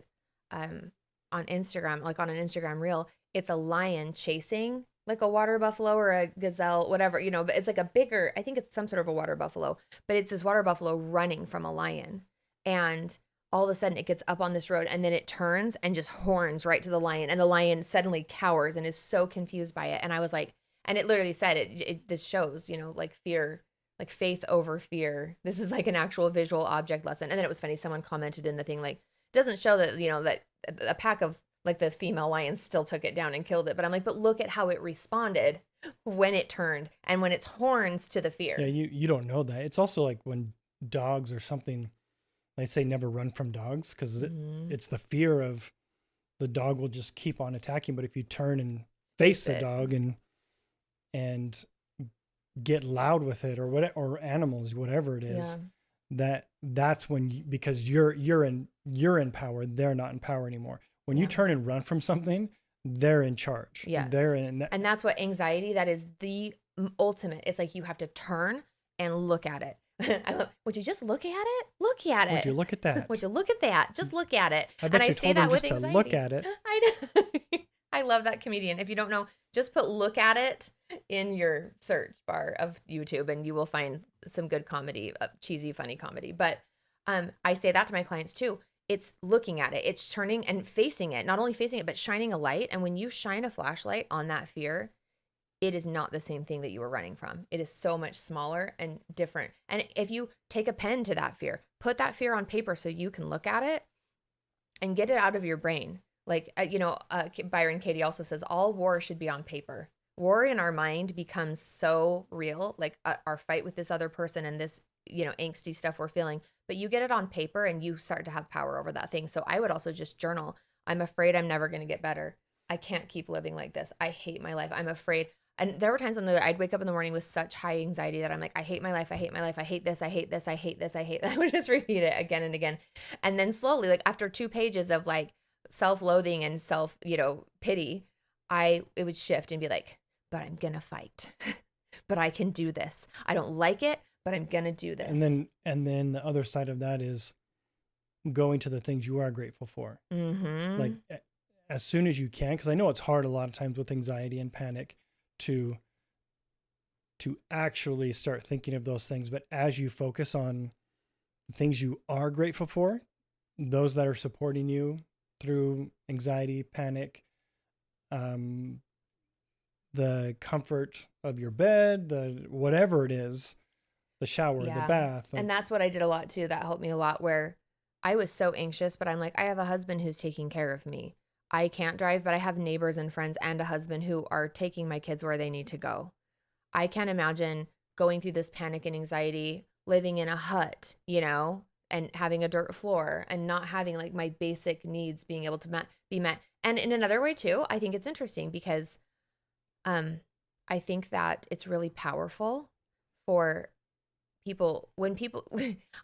on Instagram, like on an Instagram reel, it's a lion chasing like a water buffalo or a gazelle, whatever, but it's like a bigger, I think it's some sort of a water buffalo, but it's this water buffalo running from a lion. And all of a sudden it gets up on this road and then it turns and just horns right to the lion. And the lion suddenly cowers and is so confused by it. And I was like, and it literally said this shows, like fear, like faith over fear. This is like an actual visual object lesson. And then it was funny. Someone commented in the thing, like, doesn't show that, that a pack of like the female lions still took it down and killed it. But I'm like, but look at how it responded when it turned and when its horns to the fear. Yeah, you don't know that. It's also like when dogs or something, they say never run from dogs because it's the fear of the dog will just keep on attacking. But if you turn and face the dog and get loud with it or animals, whatever it is, that's when because you're in power, they're not in power anymore. When you turn and run from something, they're in charge. Yes. And that's what anxiety, that is the ultimate. It's like you have to turn and look at it. Would you just look at it? Look at it. Would you look at that? Would you look at that? Just look at it. I bet and you I say told that them with just anxiety. to look at it. I know. I love that comedian. If you don't know, just put "look at it" in your search bar of YouTube and you will find some good comedy, cheesy, funny comedy. But I say that to my clients too. It's looking at it. It's turning and facing it. Not only facing it, but shining a light. And when you shine a flashlight on that fear, it is not the same thing that you were running from. It is so much smaller and different. And if you take a pen to that fear, put that fear on paper so you can look at it and get it out of your brain. Like, Byron Katie also says, all war should be on paper. War in our mind becomes so real, like our fight with this other person and this, angsty stuff we're feeling. But you get it on paper and you start to have power over that thing. So I would also just journal. I'm afraid I'm never going to get better. I can't keep living like this. I hate my life. I'm afraid. And there were times when I'd wake up in the morning with such high anxiety that I'm like, I hate my life. I hate my life. I hate this. I hate this. I hate this. I hate that. I would just repeat it again and again. And then slowly, like after 2 pages of like self-loathing and pity, it would shift and be like, but I'm going to fight. But I can do this. I don't like it, but I'm going to do this. And then the other side of that is going to the things you are grateful for. Mm-hmm. Like as soon as you can, because I know it's hard a lot of times with anxiety and panic to actually start thinking of those things. But as you focus on the things you are grateful for, those that are supporting you through anxiety, panic, the comfort of your bed, the whatever it is, the shower, the bath. And that's what I did a lot too. That helped me a lot, where I was so anxious, but I'm like, I have a husband who's taking care of me. I can't drive, but I have neighbors and friends and a husband who are taking my kids where they need to go. I can't imagine going through this panic and anxiety, living in a hut, and having a dirt floor and not having like my basic needs being able to be met. And in another way too, I think it's interesting because I think that it's really powerful for people when people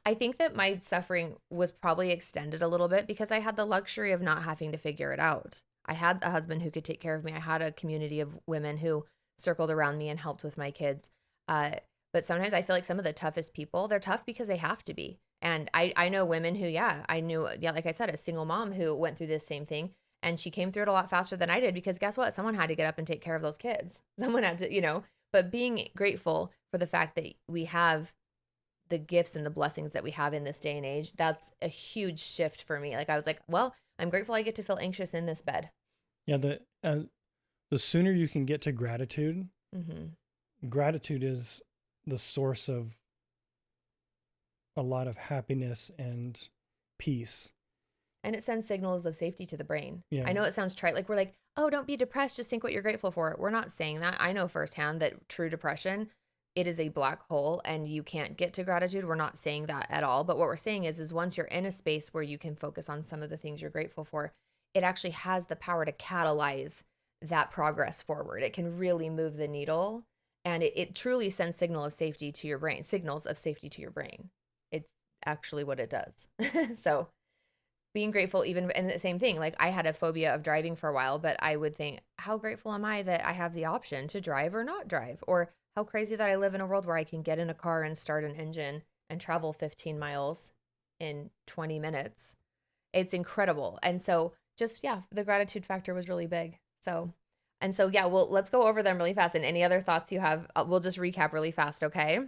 I think that my suffering was probably extended a little bit because I had the luxury of not having to figure it out. I had a husband who could take care of me. I had a community of women who circled around me and helped with my kids. But sometimes I feel like some of the toughest people, they're tough because they have to be. And I know women who, I knew, like I said, a single mom who went through this same thing, and she came through it a lot faster than I did because guess what? Someone had to get up and take care of those kids. Someone had to, but being grateful for the fact that we have the gifts and the blessings that we have in this day and age, that's a huge shift for me. Like I was like, well, I'm grateful I get to feel anxious in this bed. Yeah, the sooner you can get to gratitude, gratitude is the source of a lot of happiness and peace. And it sends signals of safety to the brain. Yeah. I know it sounds trite. Like we're like, oh, don't be depressed. Just think what you're grateful for. We're not saying that. I know firsthand that true depression, it is a black hole and you can't get to gratitude. We're not saying that at all. But what we're saying is once you're in a space where you can focus on some of the things you're grateful for, it actually has the power to catalyze that progress forward. It can really move the needle, and it truly sends signals of safety to your brain. It's actually what it does. So being grateful, even, and the same thing, like I had a phobia of driving for a while, but I would think, how grateful am I that I have the option to drive or not drive? Or how crazy that I live in a world where I can get in a car and start an engine and travel 15 miles in 20 minutes. It's incredible. And so just, the gratitude factor was really big. So, well, let's go over them really fast. And any other thoughts you have, we'll just recap really fast. Okay.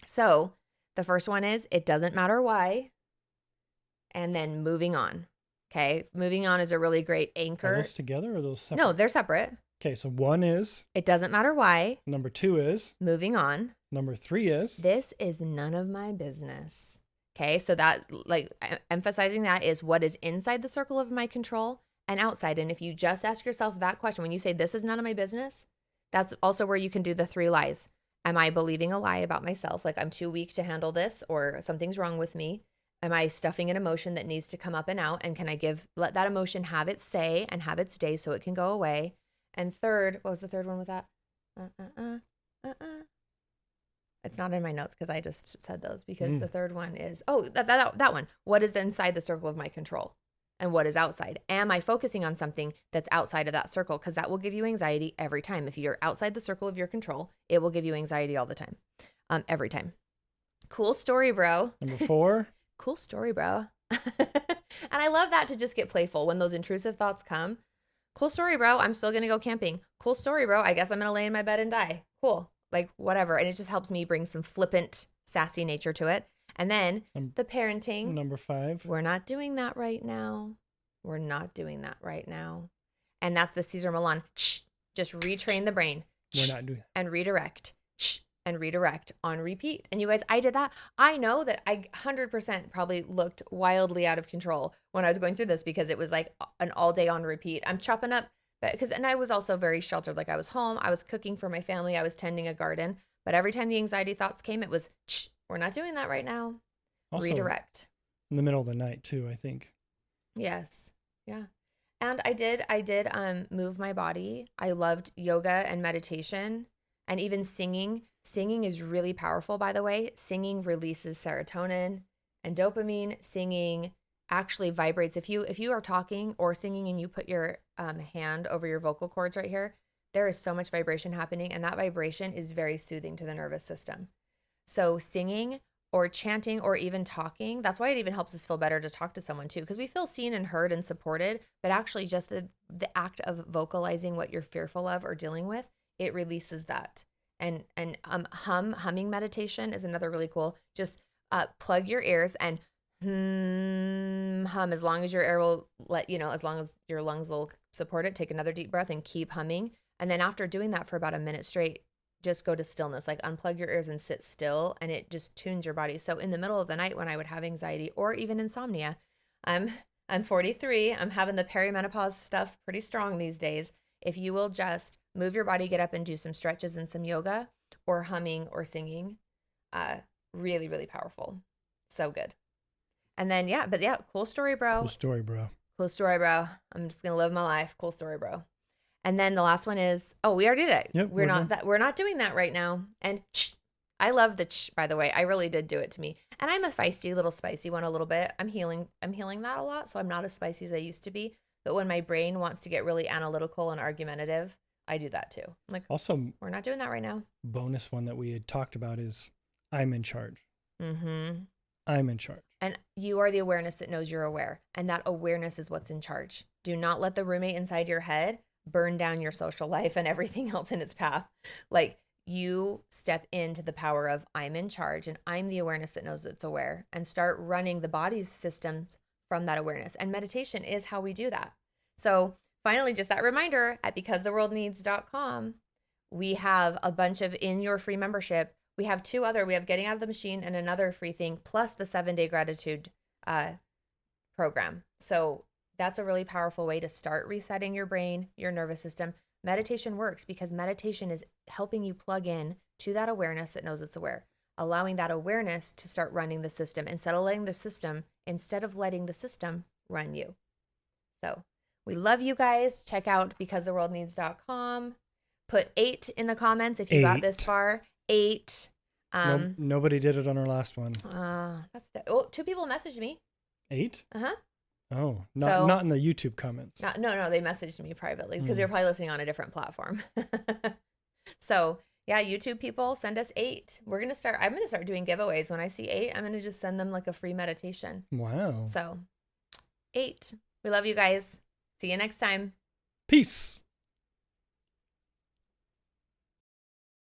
So the first one is, it doesn't matter why. And then moving on. Okay. Moving on is a really great anchor. Are those together or are those separate? No, they're separate. Okay. So one is, it doesn't matter why. Number 2 is, moving on. Number 3 is, this is none of my business. Okay. So that, like, emphasizing that is what is inside the circle of my control and outside. And if you just ask yourself that question, when you say this is none of my business, that's also where you can do the 3 lies. Am I believing a lie about myself? Like I'm too weak to handle this, or something's wrong with me. Am I stuffing an emotion that needs to come up and out? And can I let that emotion have its say and have its day so it can go away? And third, what was the third one with that? It's not in my notes because I just said those, because the third one is, that one. What is inside the circle of my control and what is outside? Am I focusing on something that's outside of that circle? Because that will give you anxiety every time. If you're outside the circle of your control, it will give you anxiety all the time, every time. Cool story, bro. Number 4. Cool story, bro. And I love that, to just get playful when those intrusive thoughts come. Cool story, bro. I'm still going to go camping. Cool story, bro. I guess I'm going to lay in my bed and die. Cool. Like whatever. And it just helps me bring some flippant, sassy nature to it. And then the parenting. Number 5. We're not doing that right now. We're not doing that right now. And that's the Cesar Millan. Just retrain the brain. We're not doing that. And redirect. And redirect on repeat. And you guys, I did that. I know that I 100% probably looked wildly out of control when I was going through this, because it was like an all day on repeat. I'm chopping up, and I was also very sheltered. Like I was home, I was cooking for my family, I was tending a garden. But every time the anxiety thoughts came, it was, we're not doing that right now. Also, redirect. In the middle of the night too, I think. Yes. Yeah. And I did move my body. I loved yoga and meditation, and even singing. Singing is really powerful, by the way. Singing releases serotonin and dopamine. Singing actually vibrates. If you are talking or singing and you put your hand over your vocal cords right here, there is so much vibration happening, and that vibration is very soothing to the nervous system. So singing or chanting or even talking, that's why it even helps us feel better to talk to someone too, because we feel seen and heard and supported. But actually just the act of vocalizing what you're fearful of or dealing with, it releases that. And humming meditation is another really cool. Just plug your ears and hum as long as your air will as long as your lungs will support it. Take another deep breath and keep humming. And then after doing that for about a minute straight, just go to stillness, like unplug your ears and sit still, and it just tunes your body. So in the middle of the night when I would have anxiety or even insomnia, I'm 43. I'm having the perimenopause stuff pretty strong these days. If you will just move your body, get up and do some stretches and some yoga or humming or singing, really, really powerful. So good. And then, cool story, bro. Cool story, bro. Cool story, bro. I'm just going to live my life. Cool story, bro. And then the last one is, we already did it. Yep, we're not doing that right now. And I love the by the way. I really did do it to me. And I'm a feisty, little spicy one a little bit. I'm healing that a lot, so I'm not as spicy as I used to be. But when my brain wants to get really analytical and argumentative, I do that too. I'm like, also, we're not doing that right now. Bonus one that we had talked about is I'm in charge. Mm-hmm. I'm in charge. And you are the awareness that knows you're aware. And that awareness is what's in charge. Do not let the roommate inside your head burn down your social life and everything else in its path. Like, you step into the power of I'm in charge and I'm the awareness that knows it's aware, and start running the body's systems from that awareness. And meditation is how we do that. So finally, just that reminder, at becausetheworldneeds.com, we have a bunch of in your free membership. We have we have Getting Out of the Machine and another free thing, plus the 7-day gratitude program. So that's a really powerful way to start resetting your brain, your nervous system. Meditation works because meditation is helping you plug in to that awareness that knows it's aware, allowing that awareness to start running the system instead of letting the system run you. So we love you guys. Check out becausetheworldneeds.com. Put 8 in the comments if you got this far. 8. Nobody did it on our last one. Two people messaged me. 8? Uh-huh. Oh, not in the YouTube comments. No, they messaged me privately because they're probably listening on a different platform. So yeah, YouTube people, send us 8. I'm going to start doing giveaways. When I see 8, I'm going to just send them like a free meditation. Wow. So 8. We love you guys. See you next time. Peace.